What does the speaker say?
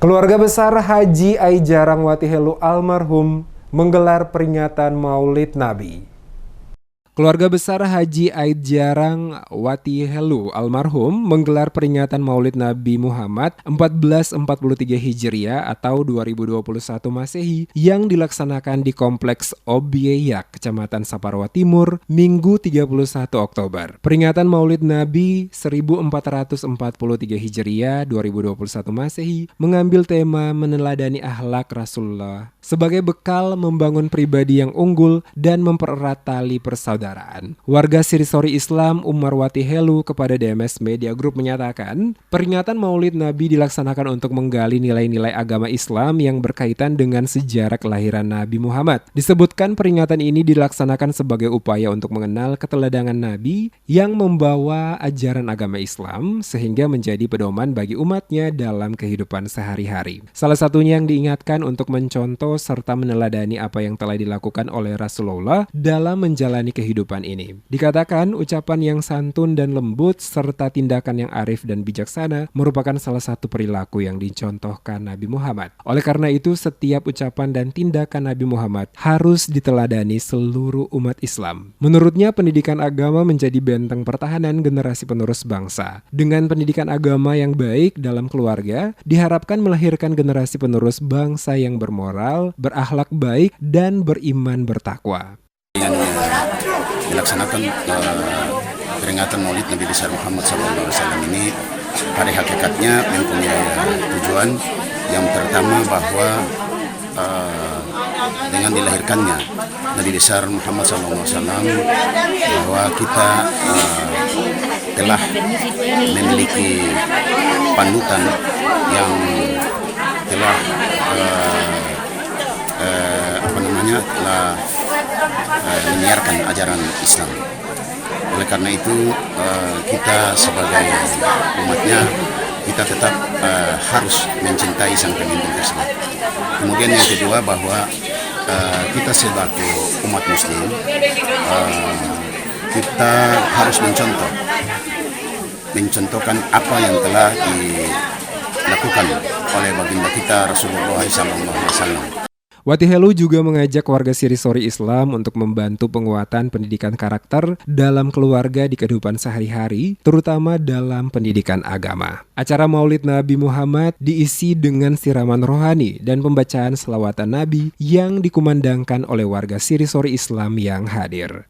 Keluarga besar Haji Ai Jarang Wati Helu almarhum menggelar peringatan Maulid Nabi. Keluarga besar Haji Ai Jarang Wati Helu almarhum menggelar peringatan Maulid Nabi Muhammad 1443 Hijriah atau 2021 Masehi yang dilaksanakan di Kompleks Obyeyak, Kecamatan Saparwa Timur, Minggu 31 Oktober. Peringatan Maulid Nabi 1443 Hijriah 2021 Masehi mengambil tema meneladani akhlak Rasulullah sebagai bekal membangun pribadi yang unggul dan mempererat tali persaudaraan. Warga Sirisori Islam Umar Wati Helu kepada DMS Media Group menyatakan, peringatan Maulid Nabi dilaksanakan untuk menggali nilai-nilai agama Islam yang berkaitan dengan sejarah kelahiran Nabi Muhammad. Disebutkan peringatan ini dilaksanakan sebagai upaya untuk mengenal keteladangan Nabi yang membawa ajaran agama Islam sehingga menjadi pedoman bagi umatnya dalam kehidupan sehari-hari. Salah satunya yang diingatkan untuk mencontoh serta meneladani apa yang telah dilakukan oleh Rasulullah dalam menjalani kehidupan ini. Dikatakan ucapan yang santun dan lembut serta tindakan yang arif dan bijaksana merupakan salah satu perilaku yang dicontohkan Nabi Muhammad. Oleh karena itu, setiap ucapan dan tindakan Nabi Muhammad harus diteladani seluruh umat Islam. Menurutnya, pendidikan agama menjadi benteng pertahanan generasi penerus bangsa. Dengan pendidikan agama yang baik dalam keluarga, diharapkan melahirkan generasi penerus bangsa yang bermoral, berakhlak baik, dan beriman bertakwa. Yang dilaksanakan peringatan Maulid Nabi besar Muhammad SAW ini pada hakikatnya mempunyai tujuan yang pertama bahwa dengan dilahirkannya Nabi besar Muhammad SAW bahwa kita telah memiliki panutan yang telah telah menyiarkan ajaran Islam. Oleh karena itu kita sebagai umatnya kita tetap harus mencintai sang pemimpin tersebut. Kemudian yang kedua bahwa kita sebagai umat Muslim kita harus mencontohkan apa yang telah dilakukan oleh baginda kita Rasulullah SAW. Wati Helu juga mengajak warga Sirisori Islam untuk membantu penguatan pendidikan karakter dalam keluarga di kehidupan sehari-hari, terutama dalam pendidikan agama. Acara Maulid Nabi Muhammad diisi dengan siraman rohani dan pembacaan selawatan Nabi yang dikumandangkan oleh warga Sirisori Islam yang hadir.